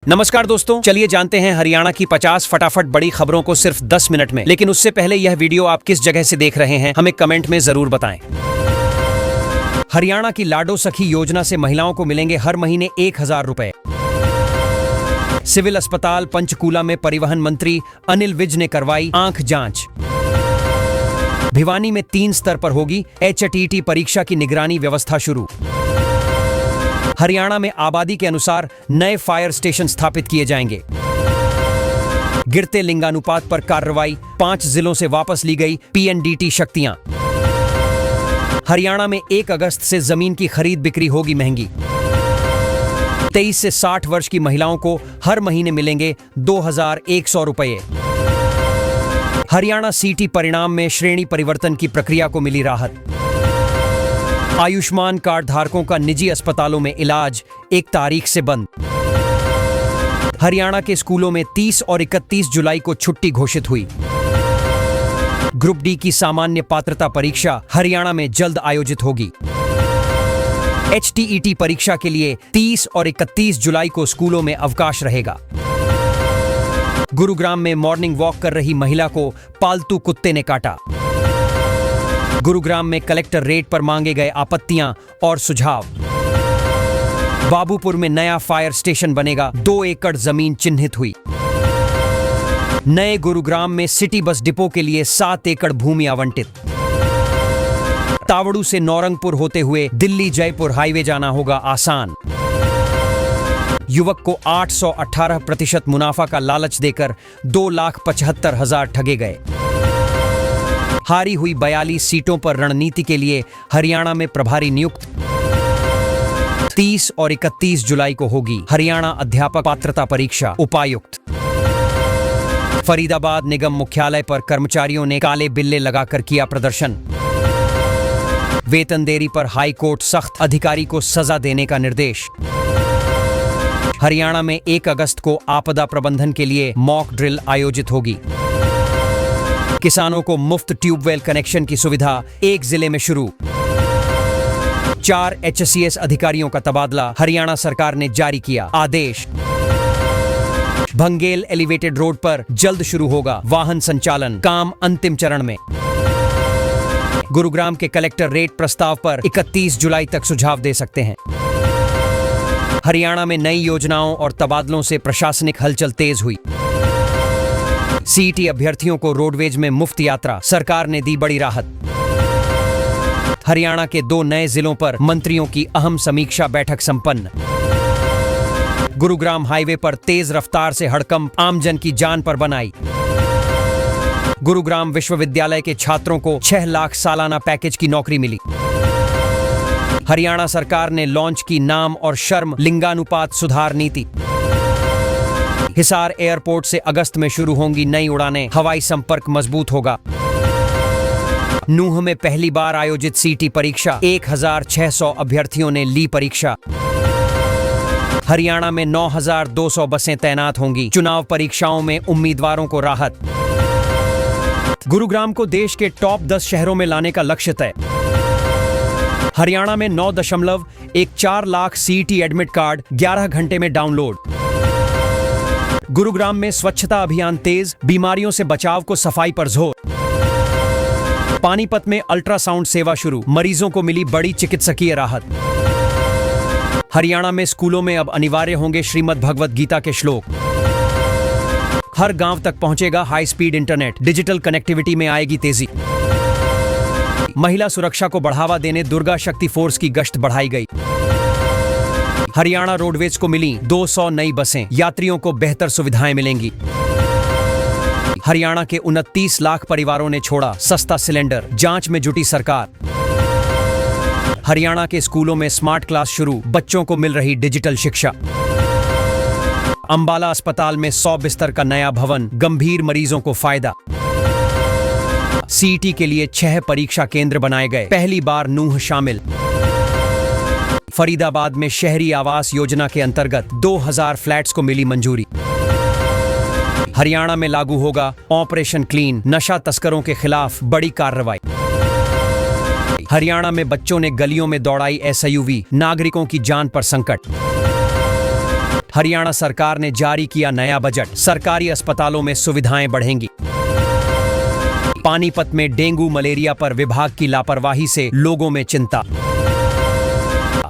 नमस्कार दोस्तों, चलिए जानते हैं हरियाणा की 50 फटाफट बड़ी खबरों को सिर्फ 10 मिनट में। लेकिन उससे पहले यह वीडियो आप किस जगह से देख रहे हैं हमें कमेंट में जरूर बताएं। हरियाणा की लाडो सखी योजना से महिलाओं को मिलेंगे हर महीने 1000 रुपए। सिविल अस्पताल पंचकूला में परिवहन मंत्री अनिल विज ने करवाई आंख जांच। भिवानी में 3 स्तर पर होगी HTT परीक्षा की निगरानी व्यवस्था शुरू। हरियाणा में आबादी के अनुसार नए फायर स्टेशन स्थापित किए जाएंगे। गिरते लिंगानुपात पर कार्रवाई, 5 जिलों से वापस ली गई PNDT शक्तियां। हरियाणा में 1 अगस्त से जमीन की खरीद बिक्री होगी महंगी। 23 से 60 वर्ष की महिलाओं को हर महीने मिलेंगे 2100 रुपये। हरियाणा CT परिणाम में श्रेणी परिवर्तन की प्रक्रिया को मिली राहत। आयुष्मान कार्ड धारकों का निजी अस्पतालों में इलाज 1 तारीख से बंद। हरियाणा के स्कूलों में 30 और 31 जुलाई को छुट्टी घोषित हुई। ग्रुप D की सामान्य पात्रता परीक्षा हरियाणा में जल्द आयोजित होगी। HTET परीक्षा के लिए 30 और 31 जुलाई को स्कूलों में अवकाश रहेगा। गुरुग्राम में मॉर्निंग वॉक कर रही महिला को पालतू कुत्ते ने काटा। गुरुग्राम में कलेक्टर रेट पर मांगे गए आपत्तियां और सुझाव। बाबूपुर में नया फायर स्टेशन बनेगा, 2 एकड़ जमीन चिन्हित हुई। नए गुरुग्राम में सिटी बस डिपो के लिए 7 एकड़ भूमि आवंटित। तावड़ू से नौरंगपुर होते हुए दिल्ली जयपुर हाईवे जाना होगा आसान। युवक को 818% मुनाफा का लालच देकर 2,75,000 ठगे गए। हारी हुई 42 सीटों पर रणनीति के लिए हरियाणा में प्रभारी नियुक्त। 30 और 31 जुलाई को होगी हरियाणा अध्यापक पात्रता परीक्षा उपायुक्त। फरीदाबाद निगम मुख्यालय पर कर्मचारियों ने काले बिल्ले लगाकर किया प्रदर्शन। वेतन देरी पर हाई कोर्ट सख्त, अधिकारी को सजा देने का निर्देश। हरियाणा में 1 अगस्त को आपदा प्रबंधन के लिए मॉक ड्रिल आयोजित होगी। किसानों को मुफ्त ट्यूबवेल कनेक्शन की सुविधा 1 जिले में शुरू। 4 HCS अधिकारियों का तबादला हरियाणा सरकार ने जारी किया आदेश। भंगेल एलिवेटेड रोड पर जल्द शुरू होगा वाहन संचालन, काम अंतिम चरण में। गुरुग्राम के कलेक्टर रेट प्रस्ताव पर 31 जुलाई तक सुझाव दे सकते हैं। हरियाणा में नई योजनाओं और तबादलों से प्रशासनिक हलचल तेज हुई। CET अभ्यर्थियों को रोडवेज में मुफ्त यात्रा, सरकार ने दी बड़ी राहत। हरियाणा के 2 नए जिलों पर मंत्रियों की अहम समीक्षा बैठक संपन्न। गुरुग्राम हाईवे पर तेज रफ्तार से हड़कंप, आमजन की जान पर बनाई। गुरुग्राम विश्वविद्यालय के छात्रों को 6 लाख सालाना पैकेज की नौकरी मिली। हरियाणा सरकार ने लॉन्च की नाम और शर्म लिंगानुपात सुधार नीति। हिसार एयरपोर्ट से अगस्त में शुरू होंगी नई उड़ानें, हवाई संपर्क मजबूत होगा। नूंह में पहली बार आयोजित CT परीक्षा, 1600 अभ्यर्थियों ने ली परीक्षा। हरियाणा में 9200 बसें तैनात होंगी, चुनाव परीक्षाओं में उम्मीदवारों को राहत। गुरुग्राम को देश के टॉप 10 शहरों में लाने का लक्ष्य तय। हरियाणा में 9.14 लाख CET एडमिट कार्ड 11 घंटे में डाउनलोड। गुरुग्राम में स्वच्छता अभियान तेज, बीमारियों से बचाव को सफाई पर जोर। पानीपत में अल्ट्रासाउंड सेवा शुरू, मरीजों को मिली बड़ी चिकित्सकीय राहत। हरियाणा में स्कूलों में अब अनिवार्य होंगे श्रीमद् भगवत गीता के श्लोक। हर गांव तक पहुंचेगा high speed internet, digital connectivity में आएगी तेजी। महिला सुरक्षा को बढ़ावा देने दुर्गा शक्ति फोर्स की गश्त बढ़ाई गई। हरियाणा रोडवेज को मिली 200 नई बसें, यात्रियों को बेहतर सुविधाएं मिलेंगी। हरियाणा के 29 लाख परिवारों ने छोड़ा सस्ता सिलेंडर, जांच में जुटी सरकार। हरियाणा के स्कूलों में स्मार्ट क्लास शुरू, बच्चों को मिल रही डिजिटल शिक्षा। अंबाला अस्पताल में 100 बिस्तर का नया भवन, गंभीर मरीजों को फायदा। CET के लिए 6 परीक्षा केंद्र बनाए गए, पहली बार नूंह शामिल। फरीदाबाद में शहरी आवास योजना के अंतर्गत 2000 फ्लैट्स को मिली मंजूरी। हरियाणा में लागू होगा ऑपरेशन क्लीन, नशा तस्करों के खिलाफ बड़ी कार्रवाई। हरियाणा में बच्चों ने गलियों में दौड़ाई SUV, नागरिकों की जान पर संकट। हरियाणा सरकार ने जारी किया नया बजट, सरकारी अस्पतालों में सुविधाएं बढ़ेंगी। पानीपत में डेंगू मलेरिया पर विभाग की लापरवाही से लोगों में चिंता।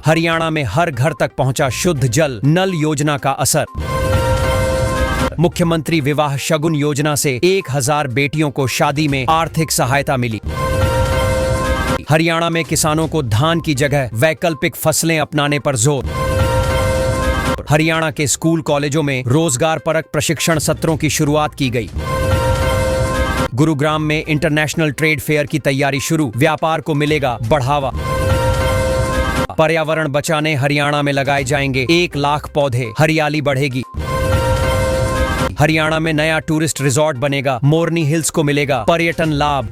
हरियाणा में हर घर तक पहुंचा शुद्ध जल, नल योजना का असर। मुख्यमंत्री विवाह शगुन योजना से 1000 बेटियों को शादी में आर्थिक सहायता मिली। हरियाणा में किसानों को धान की जगह वैकल्पिक फसलें अपनाने पर जोर। हरियाणा के स्कूल कॉलेजों में रोजगार परक प्रशिक्षण सत्रों की शुरुआत की गई। गुरुग्राम में इंटरनेशनल ट्रेड फेयर की तैयारी शुरू, व्यापार को मिलेगा बढ़ावा। पर्यावरण बचाने हरियाणा में लगाए जाएंगे 1 लाख पौधे, हरियाली बढ़ेगी। हरियाणा में नया टूरिस्ट रिजॉर्ट बनेगा, मोरनी हिल्स को मिलेगा पर्यटन लाभ।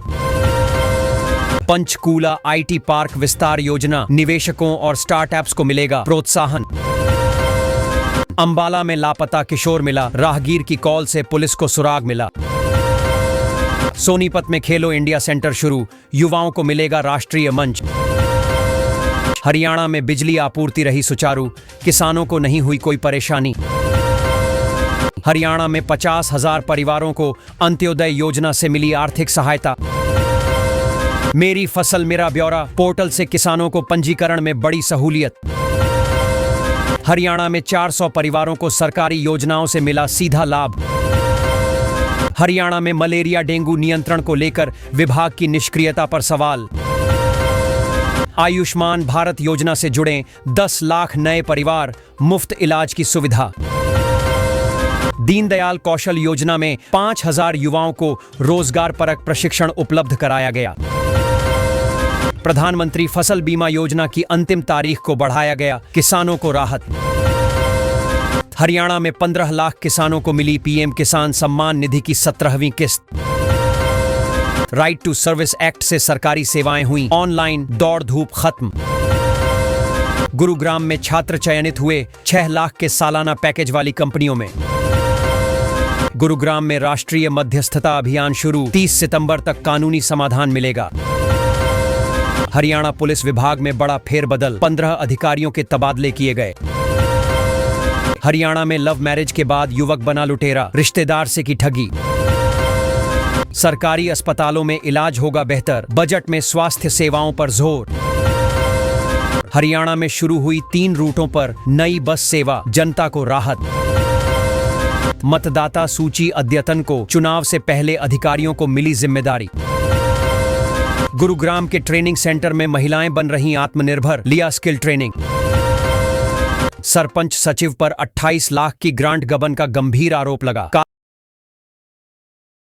पंचकूला आईटी पार्क विस्तार योजना, निवेशकों और स्टार्टअप्स को मिलेगा प्रोत्साहन। अंबाला में लापता किशोर मिला, राहगीर की कॉल से पुलिस को सुराग मिला। सोनीपत में खेलो इंडिया सेंटर शुरू, युवाओं को मिलेगा राष्ट्रीय मंच। हरियाणा में बिजली आपूर्ति रही सुचारू, किसानों को नहीं हुई कोई परेशानी। हरियाणा में 50,000 परिवारों को अंत्योदय योजना से मिली आर्थिक सहायता। मेरी फसल मेरा ब्यौरा पोर्टल से किसानों को पंजीकरण में बड़ी सहूलियत। हरियाणा में 400 परिवारों को सरकारी योजनाओं से मिला सीधा लाभ। हरियाणा में मलेरिया डेंगू नियंत्रण को लेकर विभाग की निष्क्रियता पर सवाल। आयुष्मान भारत योजना से जुड़े 10 लाख नए परिवार, मुफ्त इलाज की सुविधा। दीनदयाल कौशल योजना में 5000 युवाओं को रोजगार परक प्रशिक्षण उपलब्ध कराया गया। प्रधानमंत्री फसल बीमा योजना की अंतिम तारीख को बढ़ाया गया, किसानों को राहत। हरियाणा में 15 लाख किसानों को मिली पीएम किसान सम्मान निधि की 17वीं किस्त। राइट टू सर्विस एक्ट से सरकारी सेवाएं हुई ऑनलाइन, दौड़ धूप खत्म। गुरुग्राम में छात्र चयनित हुए 6 लाख के सालाना पैकेज वाली कंपनियों में। गुरुग्राम में राष्ट्रीय मध्यस्थता अभियान शुरू, 30 सितंबर तक कानूनी समाधान मिलेगा। हरियाणा पुलिस विभाग में बड़ा फेरबदल, 15 अधिकारियों के तबादले किए गए। हरियाणा में लव मैरिज के बाद युवक बना लुटेरा, रिश्तेदार से की ठगी। सरकारी अस्पतालों में इलाज होगा बेहतर, बजट में स्वास्थ्य सेवाओं पर जोर। हरियाणा में शुरू हुई 3 रूटों पर नई बस सेवा, जनता को राहत। मतदाता सूची अद्यतन को चुनाव से पहले अधिकारियों को मिली जिम्मेदारी। गुरुग्राम के ट्रेनिंग सेंटर में महिलाएं बन रही आत्मनिर्भर, लिया स्किल ट्रेनिंग। सरपंच सचिव पर 28 लाख की ग्रांट गबन का गंभीर आरोप लगा।